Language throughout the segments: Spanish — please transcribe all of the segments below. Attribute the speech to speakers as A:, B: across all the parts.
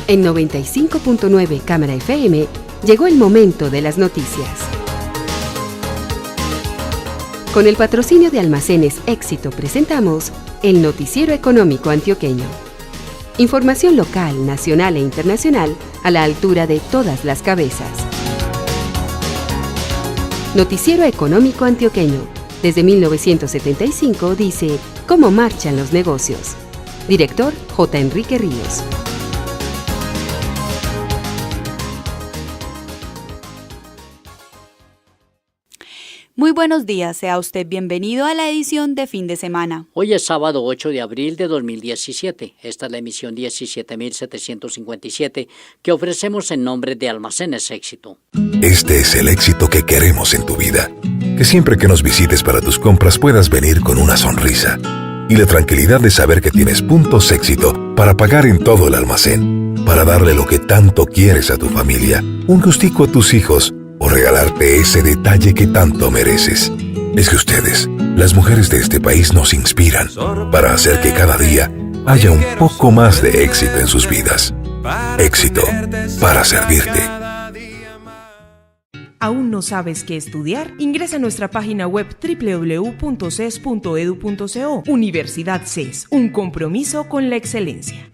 A: En 95.9 Cámara FM llegó el momento de las noticias. Con el patrocinio de Almacenes Éxito presentamos el Noticiero Económico Antioqueño. Información local, nacional e internacional a la altura de todas las cabezas. Noticiero Económico Antioqueño. Desde 1975 dice cómo marchan los negocios. Director J. Enrique Ríos.
B: Muy buenos días, sea usted bienvenido a la edición de fin de semana.
C: Hoy es sábado 8 de abril de 2017. Esta es la emisión 17.757 que ofrecemos en nombre de Almacenes Éxito.
D: Este es el éxito que queremos en tu vida. Que siempre que nos visites para tus compras puedas venir con una sonrisa y la tranquilidad de saber que tienes puntos éxito para pagar en todo el almacén, para darle lo que tanto quieres a tu familia, un gustico a tus hijos o regalarte ese detalle que tanto mereces. Es que ustedes, las mujeres de este país, nos inspiran para hacer que cada día haya un poco más de éxito en sus vidas. Éxito para servirte.
E: ¿Aún no sabes qué estudiar? Ingresa a nuestra página web www.ces.edu.co. Universidad CES, un compromiso con la excelencia.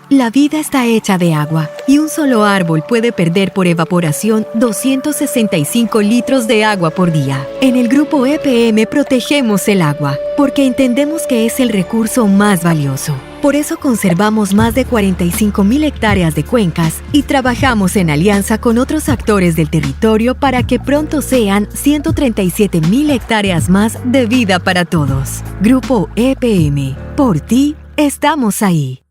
F: La vida está hecha de agua y un solo árbol puede perder por evaporación 265 litros de agua por día. En el Grupo EPM protegemos el agua porque entendemos que es el recurso más valioso. Por eso conservamos más de 45.000 hectáreas de cuencas y trabajamos en alianza con otros actores del territorio para que pronto sean 137.000 hectáreas más de vida para todos. Grupo EPM, por ti, estamos ahí.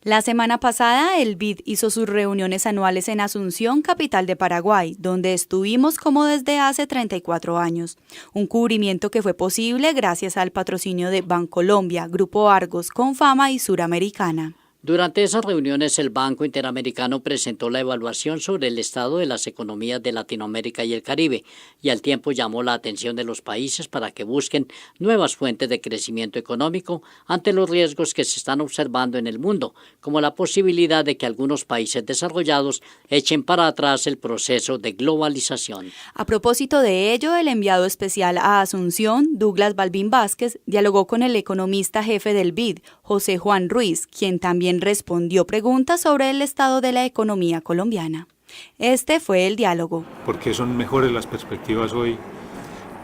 B: La semana pasada, el BID hizo sus reuniones anuales en Asunción, capital de Paraguay, donde estuvimos como desde hace 34 años. Un cubrimiento que fue posible gracias al patrocinio de Bancolombia, Grupo Argos, Confama y Suramericana.
C: Durante esas reuniones, el Banco Interamericano presentó la evaluación sobre el estado de las economías de Latinoamérica y el Caribe, y al tiempo llamó la atención de los países para que busquen nuevas fuentes de crecimiento económico ante los riesgos que se están observando en el mundo, como la posibilidad de que algunos países desarrollados echen para atrás el proceso de globalización.
B: A propósito de ello, el enviado especial a Asunción, Douglas Balbín Vázquez, dialogó con el economista jefe del BID, José Juan Ruiz, quien también respondió preguntas sobre el estado de la economía colombiana. Este fue el diálogo.
G: ¿Por qué son mejores las perspectivas hoy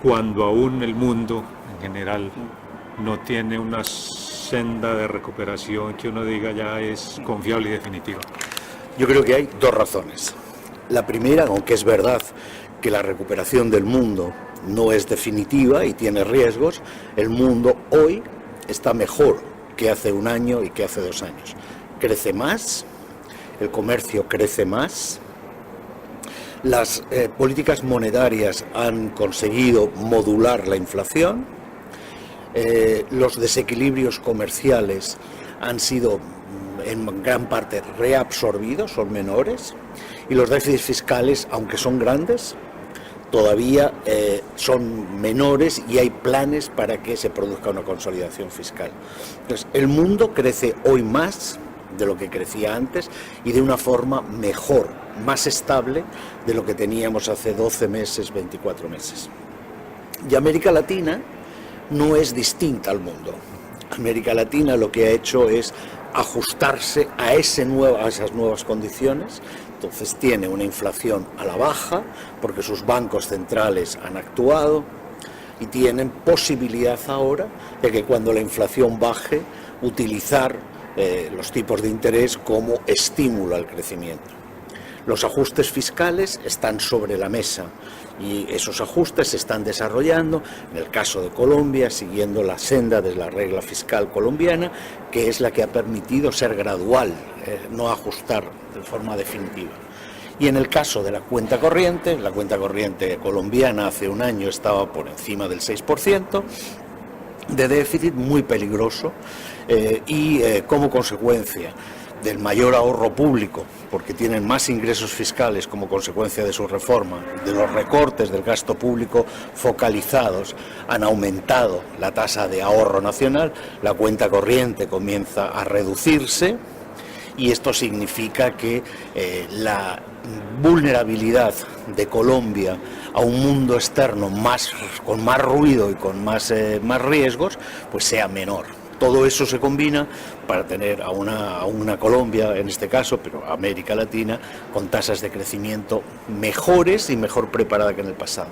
G: cuando aún el mundo en general no tiene una senda de recuperación que uno diga ya es confiable y definitiva?
H: Yo creo que hay dos razones. La primera, aunque es verdad que la recuperación del mundo no es definitiva y tiene riesgos, el mundo hoy está mejor que hace un año y que hace 2 años. Crece más, el comercio crece más, las políticas monetarias han conseguido modular la inflación, los desequilibrios comerciales han sido en gran parte reabsorbidos, son menores, y los déficits fiscales, aunque son grandes, todavía son menores y hay planes para que se produzca una consolidación fiscal. Entonces, el mundo crece hoy más de lo que crecía antes y de una forma mejor, más estable de lo que teníamos hace 12 meses, 24 meses. Y América Latina no es distinta al mundo. América Latina lo que ha hecho es ajustarse a esas nuevas condiciones. Entonces tiene una inflación a la baja porque sus bancos centrales han actuado y tienen posibilidad ahora de que cuando la inflación baje utilizar los tipos de interés como estímulo al crecimiento. Los ajustes fiscales están sobre la mesa y esos ajustes se están desarrollando, en el caso de Colombia, siguiendo la senda de la regla fiscal colombiana, que es la que ha permitido ser gradual, no ajustar de forma definitiva. Y en el caso de la cuenta corriente colombiana hace un año estaba por encima del 6% de déficit, muy peligroso, y como consecuencia del mayor ahorro público, porque tienen más ingresos fiscales como consecuencia de su reforma, de los recortes del gasto público focalizados, han aumentado la tasa de ahorro nacional, la cuenta corriente comienza a reducirse y esto significa que la vulnerabilidad de Colombia a un mundo externo con más ruido y con más riesgos, pues sea menor. Todo eso se combina para tener a una Colombia, en este caso, pero América Latina, con tasas de crecimiento mejores y mejor preparada que en el pasado.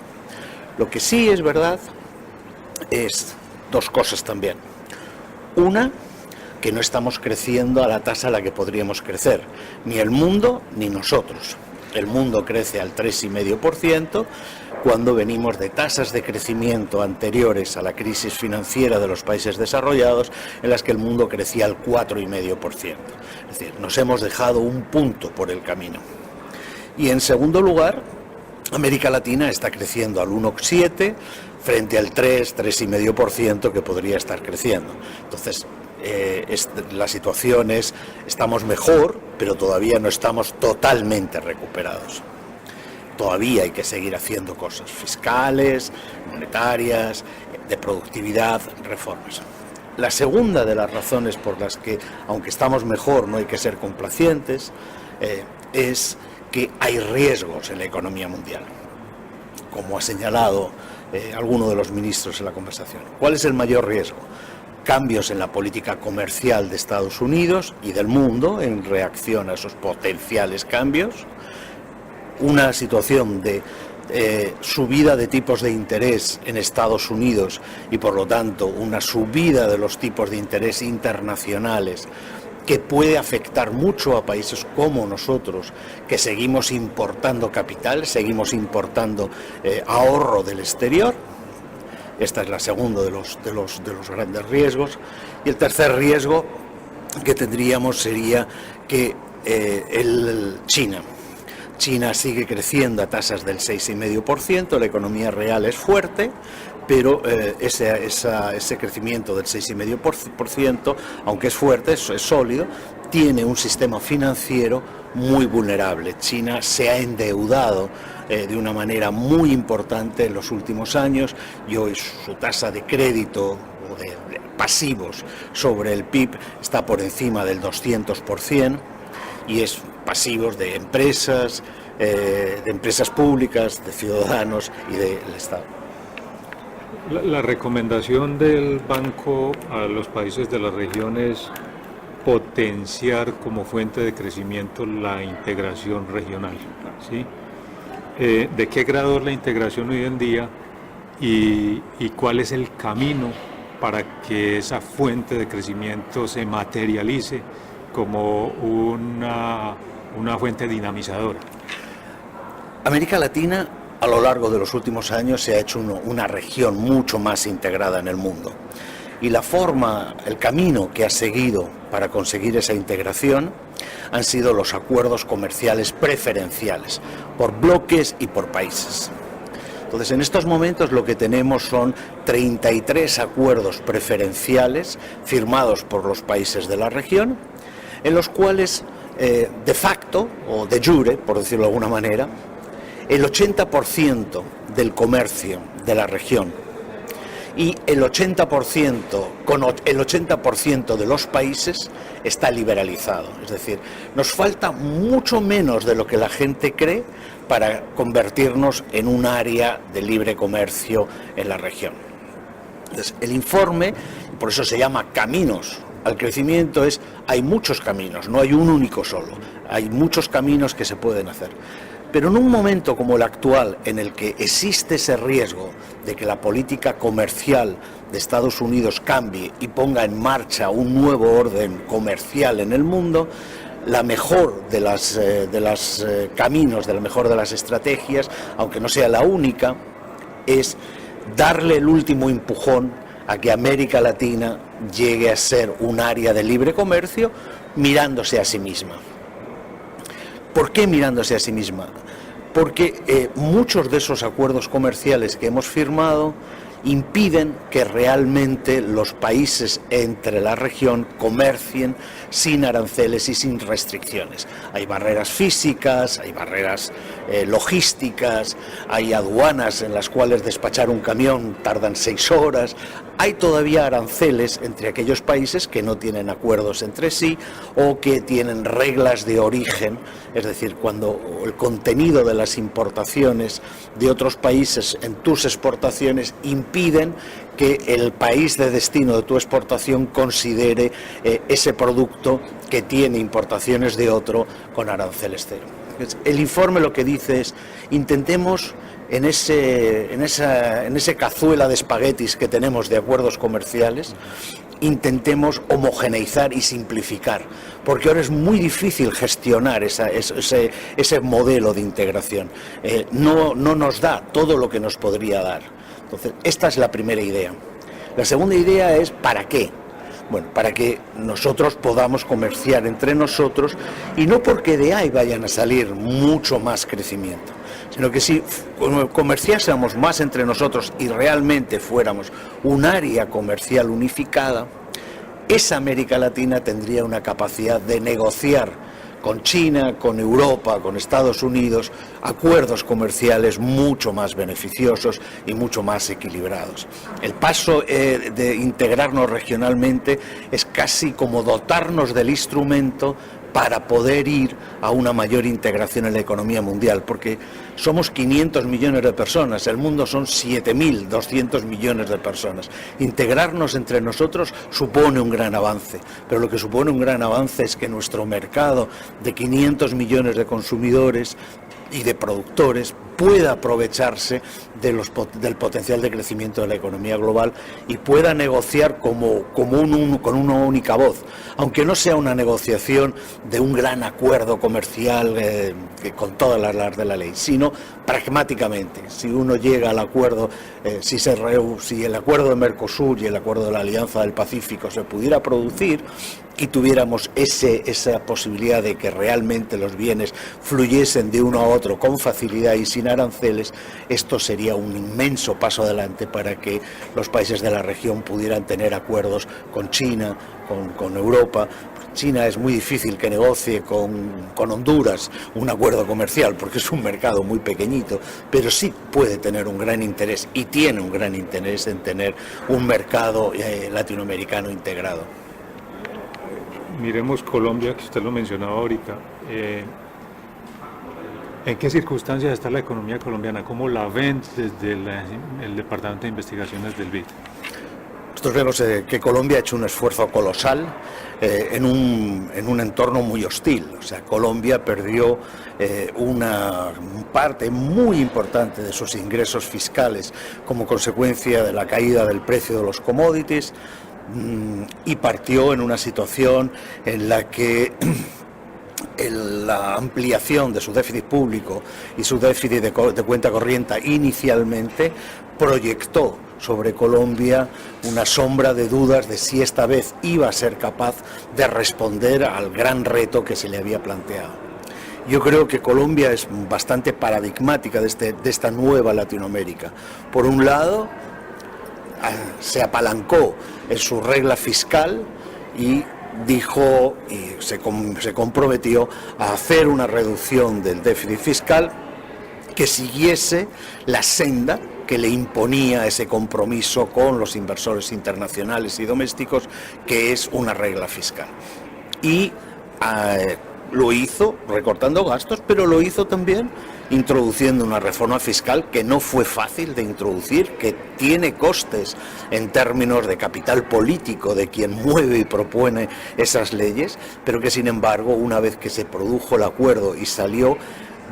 H: Lo que sí es verdad es dos cosas también. Una, que no estamos creciendo a la tasa a la que podríamos crecer, ni el mundo ni nosotros. El mundo crece al 3,5% cuando venimos de tasas de crecimiento anteriores a la crisis financiera de los países desarrollados, en las que el mundo crecía al 4,5%. Es decir, nos hemos dejado un punto por el camino. Y en segundo lugar, América Latina está creciendo al 1,7% frente al 3,5% que podría estar creciendo. Entonces, la situación es, estamos mejor, pero todavía no estamos totalmente recuperados. Todavía hay que seguir haciendo cosas fiscales, monetarias, de productividad, reformas. La segunda de las razones por las que, aunque estamos mejor, no hay que ser complacientes, es que hay riesgos en la economía mundial, como ha señalado alguno de los ministros en la conversación. ¿Cuál es el mayor riesgo? Cambios en la política comercial de Estados Unidos y del mundo en reacción a esos potenciales cambios, una situación de subida de tipos de interés en Estados Unidos y por lo tanto una subida de los tipos de interés internacionales que puede afectar mucho a países como nosotros, que seguimos importando capital, seguimos importando ahorro del exterior. Esta es la segunda de los grandes riesgos. Y el tercer riesgo que tendríamos sería que China sigue creciendo a tasas del 6,5%, la economía real es fuerte, pero ese crecimiento del 6,5%, aunque es fuerte, es sólido, tiene un sistema financiero muy vulnerable. China se ha endeudado de una manera muy importante en los últimos años y hoy su tasa de crédito o de pasivos sobre el PIB está por encima del 200% y es pasivos de empresas públicas, de ciudadanos y del Estado.
G: La recomendación del banco a los países de la región es potenciar como fuente de crecimiento la integración regional, ¿sí? ¿De qué grado es la integración hoy en día y cuál es el camino para que esa fuente de crecimiento se materialice como una fuente dinamizadora?
H: América Latina, a lo largo de los últimos años, se ha hecho una región mucho más integrada en el mundo. Y el camino que ha seguido para conseguir esa integración han sido los acuerdos comerciales preferenciales, por bloques y por países. Entonces, en estos momentos lo que tenemos son 33 acuerdos preferenciales firmados por los países de la región, en los cuales, de facto, o de jure, por decirlo de alguna manera, el 80% del comercio de la región y el 80% de los países está liberalizado. Es decir, nos falta mucho menos de lo que la gente cree para convertirnos en un área de libre comercio en la región. Entonces, el informe, por eso se llama Caminos al Crecimiento, hay muchos caminos, no hay un único solo, hay muchos caminos que se pueden hacer. Pero en un momento como el actual, en el que existe ese riesgo de que la política comercial de Estados Unidos cambie y ponga en marcha un nuevo orden comercial en el mundo, la mejor de las caminos, la mejor de las estrategias, aunque no sea la única, es darle el último empujón a que América Latina llegue a ser un área de libre comercio mirándose a sí misma. ¿Por qué mirándose a sí misma? Porque muchos de esos acuerdos comerciales que hemos firmado impiden que realmente los países entre la región comercien sin aranceles y sin restricciones. Hay barreras físicas, hay barreras logísticas, hay aduanas en las cuales despachar un camión tardan 6 horas, Hay todavía aranceles entre aquellos países que no tienen acuerdos entre sí o que tienen reglas de origen, es decir, cuando el contenido de las importaciones de otros países en tus exportaciones impiden que el país de destino de tu exportación considere ese producto que tiene importaciones de otro con aranceles cero. El informe lo que dice es: intentemos en esa cazuela de espaguetis que tenemos de acuerdos comerciales, intentemos homogeneizar y simplificar, porque ahora es muy difícil gestionar ese modelo de integración. No nos da todo lo que nos podría dar. Entonces, esta es la primera idea. La segunda idea es ¿para qué? Bueno, para que nosotros podamos comerciar entre nosotros, y no porque de ahí vayan a salir mucho más crecimiento, sino que si comerciásemos más entre nosotros y realmente fuéramos un área comercial unificada, esa América Latina tendría una capacidad de negociar con China, con Europa, con Estados Unidos, acuerdos comerciales mucho más beneficiosos y mucho más equilibrados. El paso de integrarnos regionalmente es casi como dotarnos del instrumento para poder ir a una mayor integración en la economía mundial, porque somos 500 millones de personas, el mundo son 7.200 millones de personas. Integrarnos entre nosotros supone un gran avance, pero lo que supone un gran avance es que nuestro mercado de 500 millones de consumidores y de productores pueda aprovecharse del potencial de crecimiento de la economía global y pueda negociar con una única voz, aunque no sea una negociación de un gran acuerdo comercial con todas las leyes de la ley, sino pragmáticamente. Si uno llega al acuerdo, si el acuerdo de Mercosur y el acuerdo de la Alianza del Pacífico se pudiera producir y tuviéramos esa posibilidad de que realmente los bienes fluyesen de uno a otro con facilidad y sin aranceles, esto sería un inmenso paso adelante para que los países de la región pudieran tener acuerdos con China, con Europa. China es muy difícil que negocie con Honduras un acuerdo comercial porque es un mercado muy pequeñito, pero sí puede tener un gran interés y tiene un gran interés en tener un mercado latinoamericano integrado.
G: Miremos Colombia, que usted lo mencionaba ahorita. ¿En qué circunstancias está la economía colombiana? ¿Cómo la ven desde el Departamento de Investigaciones del BID?
H: Nosotros vemos que Colombia ha hecho un esfuerzo colosal en un entorno muy hostil. O sea, Colombia perdió una parte muy importante de sus ingresos fiscales como consecuencia de la caída del precio de los commodities, y partió en una situación en la que la ampliación de su déficit público y su déficit de cuenta corriente inicialmente proyectó sobre Colombia una sombra de dudas de si esta vez iba a ser capaz de responder al gran reto que se le había planteado. Yo creo que Colombia es bastante paradigmática de esta nueva Latinoamérica. Por un lado, se apalancó en su regla fiscal y dijo y se comprometió a hacer una reducción del déficit fiscal que siguiese la senda que le imponía ese compromiso con los inversores internacionales y domésticos, que es una regla fiscal. Y lo hizo recortando gastos, pero lo hizo también introduciendo una reforma fiscal que no fue fácil de introducir, que tiene costes en términos de capital político de quien mueve y propone esas leyes, pero que sin embargo, una vez que se produjo el acuerdo y salió,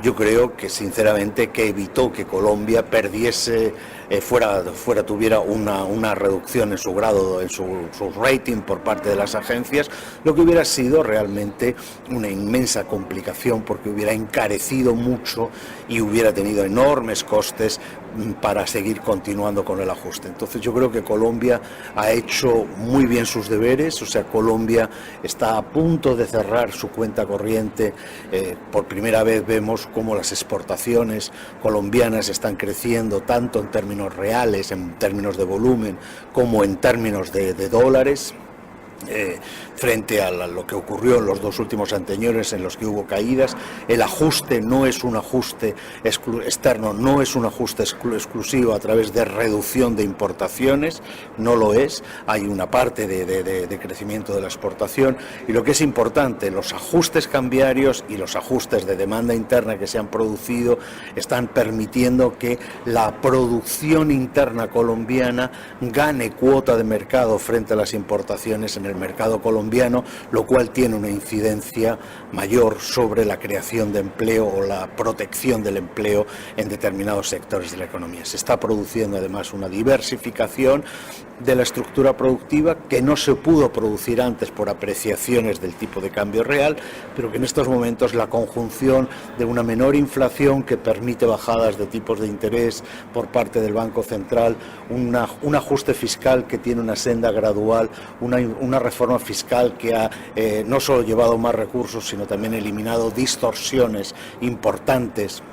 H: yo creo que sinceramente que evitó que Colombia perdiese, tuviera una reducción en su grado, en su rating por parte de las agencias, lo que hubiera sido realmente una inmensa complicación porque hubiera encarecido mucho y hubiera tenido enormes costes para seguir continuando con el ajuste. Entonces yo creo que Colombia ha hecho muy bien sus deberes, o sea, Colombia está a punto de cerrar su cuenta corriente. Por primera vez vemos cómo las exportaciones colombianas están creciendo tanto en términos reales, en términos de volumen, como en términos de dólares. frente a lo que ocurrió en los dos últimos anteriores en los que hubo caídas. El ajuste no es un ajuste externo, no es un ajuste exclusivo a través de reducción de importaciones, no lo es, hay una parte de crecimiento de la exportación, y lo que es importante, los ajustes cambiarios y los ajustes de demanda interna que se han producido están permitiendo que la producción interna colombiana gane cuota de mercado frente a las importaciones en el mercado colombiano, lo cual tiene una incidencia mayor sobre la creación de empleo o la protección del empleo en determinados sectores de la economía. Se está produciendo además una diversificación de la estructura productiva que no se pudo producir antes por apreciaciones del tipo de cambio real, pero que en estos momentos la conjunción de una menor inflación que permite bajadas de tipos de interés por parte del Banco Central, un ajuste fiscal que tiene una senda gradual, una reforma fiscal que ha no solo llevado más recursos, sino también eliminado distorsiones importantes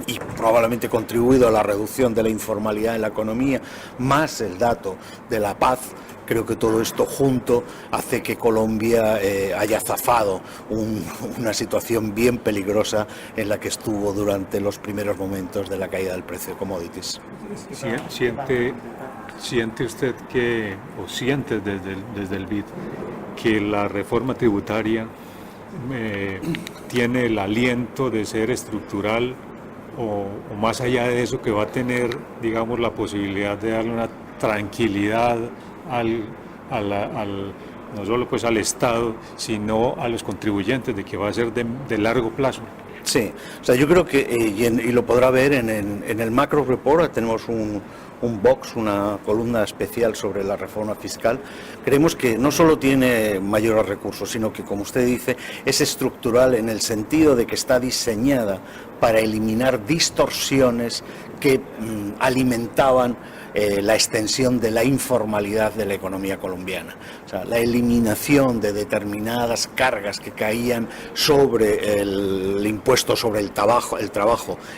H: y probablemente contribuido a la reducción de la informalidad en la economía, más el dato de la paz. Creo que todo esto junto hace que Colombia haya zafado una situación bien peligrosa en la que estuvo durante los primeros momentos de la caída del precio de commodities.
G: ¿Siente usted que, o siente desde el BID, que la reforma tributaria tiene el aliento de ser estructural o más allá de eso, que va a tener, digamos, la posibilidad de darle una tranquilidad no solo pues al Estado, sino a los contribuyentes, de que va a ser de largo plazo?
H: Sí, o sea, yo creo que, y lo podrá ver en el macro report, tenemos un box, una columna especial sobre la reforma fiscal. Creemos que no solo tiene mayores recursos, sino que, como usted dice, es estructural en el sentido de que está diseñada para eliminar distorsiones que alimentaban la extensión de la informalidad de la economía colombiana. O sea, la eliminación de determinadas cargas que caían sobre el impuesto sobre el trabajo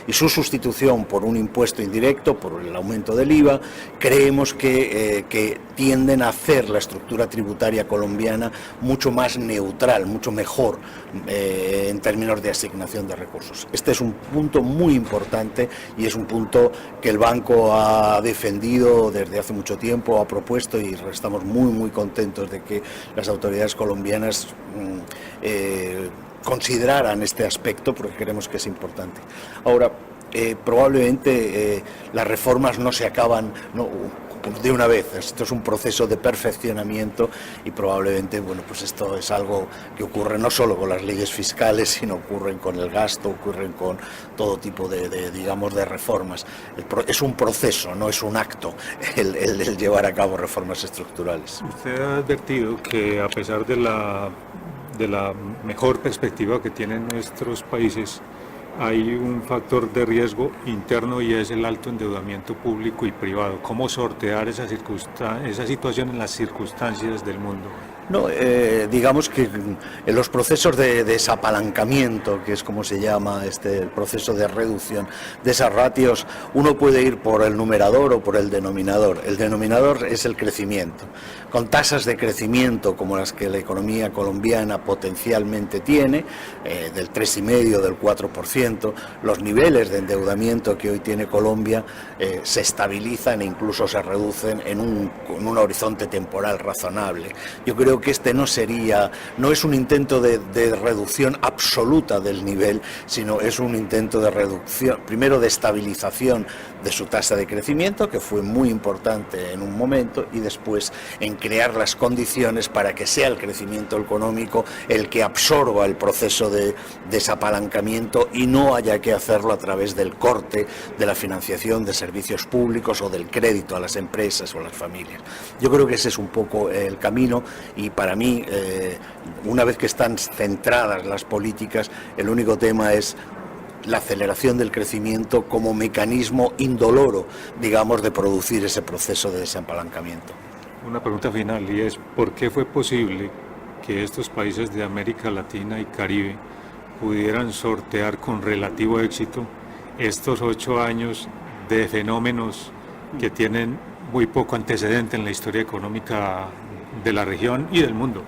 H: y su sustitución por un impuesto indirecto, por el aumento del IVA, creemos que tienden a hacer la estructura tributaria colombiana mucho más neutral, mucho mejor en términos de asignación de recursos. Este es un punto muy importante y es un punto que el banco ha defendido desde hace mucho tiempo, ha propuesto, y estamos muy contentos de que las autoridades colombianas consideraran este aspecto, porque creemos que es importante. Ahora, probablemente las reformas no se acaban de una vez. Esto es un proceso de perfeccionamiento y probablemente, bueno, pues esto es algo que ocurre no solo con las leyes fiscales, sino ocurren con el gasto, ocurren con todo tipo digamos, de reformas. Es un proceso, no es un acto el llevar a cabo reformas estructurales.
G: Usted ha advertido que, a pesar de la mejor perspectiva que tienen nuestros países, hay un factor de riesgo interno, y es el alto endeudamiento público y privado. ¿Cómo sortear esa situación en las circunstancias del mundo?
H: No, digamos que en los procesos de desapalancamiento, que es como se llama el proceso de reducción de esas ratios, uno puede ir por el numerador o por el denominador. El denominador es el crecimiento. Con tasas de crecimiento como las que la economía colombiana potencialmente tiene, del 3,5%, del 4%, los niveles de endeudamiento que hoy tiene Colombia se estabilizan e incluso se reducen en un horizonte temporal razonable. Yo creo que este no es un intento de reducción absoluta del nivel, sino es un intento de reducción, primero de estabilización de su tasa de crecimiento, que fue muy importante en un momento, y después en crear las condiciones para que sea el crecimiento económico el que absorba el proceso de desapalancamiento y no haya que hacerlo a través del corte de la financiación de servicios públicos o del crédito a las empresas o a las familias. Yo creo que ese es un poco el camino, y para mí, una vez que están centradas las políticas, el único tema es la aceleración del crecimiento como mecanismo indoloro, digamos, de producir ese proceso de desapalancamiento.
G: Una pregunta final, y es: ¿por qué fue posible que estos países de América Latina y Caribe pudieran sortear con relativo éxito estos 8 años de fenómenos que tienen muy poco antecedente en la historia económica de la región y del mundo.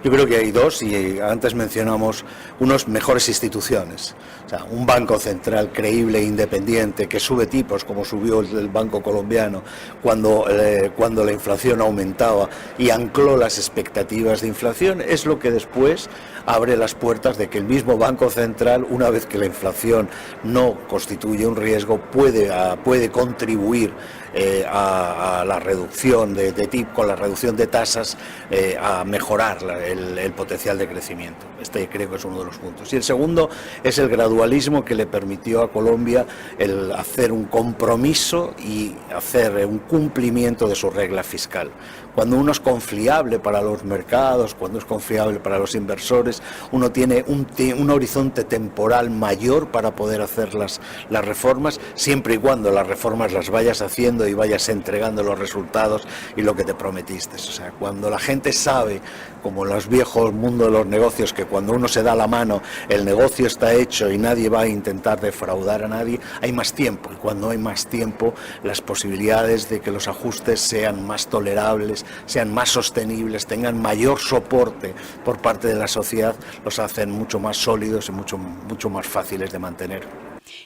H: Yo creo que hay dos, y antes mencionamos unas mejores instituciones. O sea, un banco central creíble e independiente que sube tipos, como subió el Banco Colombiano cuando la inflación aumentaba y ancló las expectativas de inflación, es lo que después abre las puertas de que el mismo Banco Central, una vez que la inflación no constituye un riesgo, puede contribuir a la reducción de TIP, con la reducción de tasas, a mejorar el potencial de crecimiento. Este creo que es uno de los puntos. Y el segundo es el gradualismo que le permitió a Colombia el hacer un compromiso y hacer un cumplimiento de su regla fiscal. Cuando uno es confiable para los mercados, cuando es confiable para los inversores, uno tiene un horizonte temporal mayor para poder hacer las reformas, siempre y cuando las reformas las vayas haciendo y vayas entregando los resultados y lo que te prometiste. O sea, cuando la gente sabe, como en los viejos mundos de los negocios, que cuando uno se da la mano, el negocio está hecho y nadie va a intentar defraudar a nadie, hay más tiempo. Y cuando hay más tiempo, las posibilidades de que los ajustes sean más tolerables, sean más sostenibles, tengan mayor soporte por parte de la sociedad, los hacen mucho más sólidos y mucho más fáciles de mantener.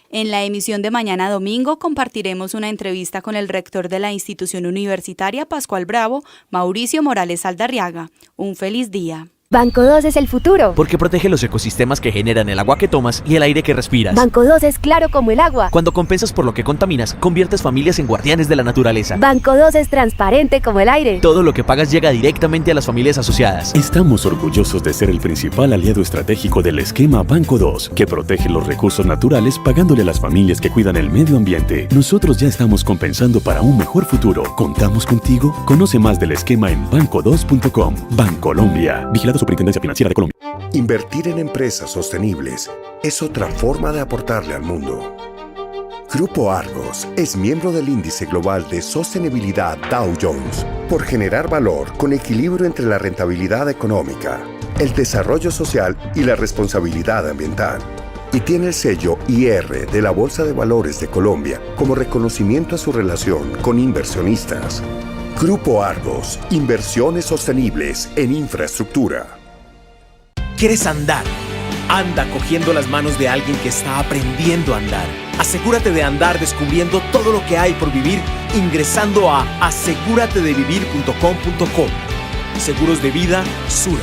B: En la emisión de mañana domingo compartiremos una entrevista con el rector de la institución universitaria Pascual Bravo, Mauricio Morales Aldarriaga. Un feliz día.
I: Banco 2 es el futuro.
J: Porque protege los ecosistemas que generan el agua que tomas y el aire que respiras.
I: Banco 2 es claro como el agua.
J: Cuando compensas por lo que contaminas, conviertes familias en guardianes de la naturaleza.
I: Banco 2 es transparente como el aire.
J: Todo lo que pagas llega directamente a las familias asociadas.
K: Estamos orgullosos de ser el principal aliado estratégico del esquema Banco 2, que protege los recursos naturales pagándole a las familias que cuidan el medio ambiente. Nosotros ya estamos compensando para un mejor futuro. ¿Contamos contigo? Conoce más del esquema en banco2.com. Bancolombia. Vigilado Superintendencia Financiera de Colombia.
L: Invertir en empresas sostenibles es otra forma de aportarle al mundo. Grupo Argos es miembro del índice global de sostenibilidad Dow Jones por generar valor con equilibrio entre la rentabilidad económica, el desarrollo social y la responsabilidad ambiental. Y tiene el sello IR de la Bolsa de Valores de Colombia como reconocimiento a su relación con inversionistas. Grupo Argos, inversiones sostenibles en infraestructura.
M: ¿Quieres andar? Anda cogiendo las manos de alguien que está aprendiendo a andar. Asegúrate de andar descubriendo todo lo que hay por vivir ingresando a aseguratedevivir.com.co. Seguros de vida, Sura.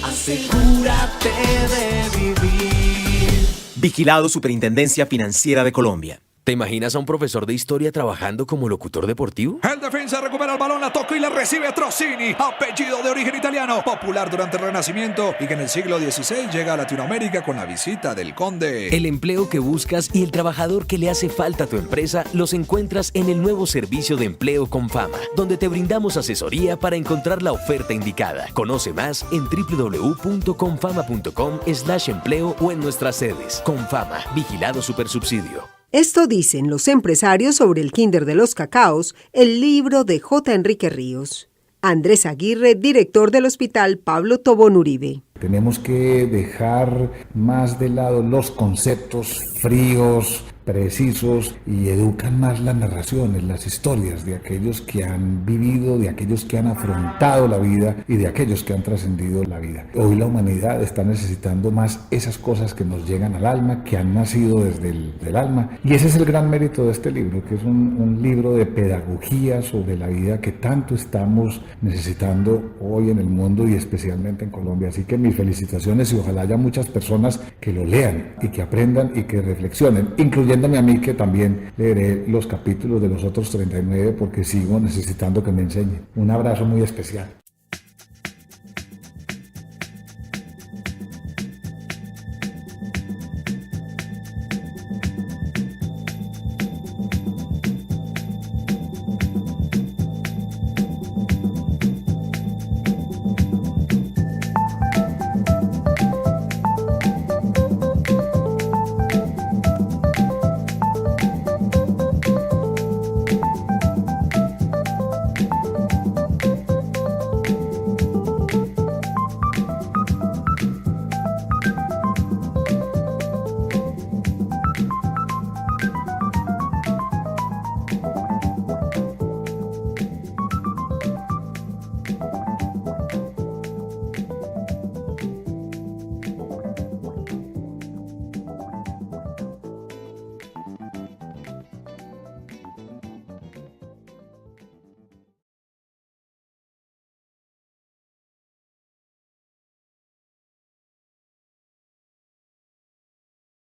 N: Asegúrate de vivir.
M: Vigilado Superintendencia Financiera de Colombia.
O: ¿Te imaginas a un profesor de historia trabajando como locutor deportivo?
P: El defensa recupera el balón, la toca y la recibe Trocini, apellido de origen italiano, popular durante el Renacimiento y que en el siglo XVI llega a Latinoamérica con la visita del Conde.
O: El empleo que buscas y el trabajador que le hace falta a tu empresa los encuentras en el nuevo servicio de empleo Confama, donde te brindamos asesoría para encontrar la oferta indicada. Conoce más en www.confama.com/empleo o en nuestras sedes. Confama, vigilado Supersubsidio.
Q: Esto dicen los empresarios sobre el Kinder de los Cacaos, el libro de J. Enrique Ríos. Andrés Aguirre, director del Hospital Pablo Tobón Uribe.
R: Tenemos que dejar más de lado los conceptos fríos, precisos, y educan más las narraciones, las historias de aquellos que han vivido, de aquellos que han afrontado la vida y de aquellos que han trascendido la vida. Hoy la humanidad está necesitando más esas cosas que nos llegan al alma, que han nacido desde el alma, y ese es el gran mérito de este libro, que es un libro de pedagogía sobre la vida que tanto estamos necesitando hoy en el mundo y especialmente en Colombia. Así que mis felicitaciones y ojalá haya muchas personas que lo lean y que aprendan y que reflexionen, incluyéndome a mí, que también leeré los capítulos de los otros 39 porque sigo necesitando que me enseñen. Un abrazo muy especial.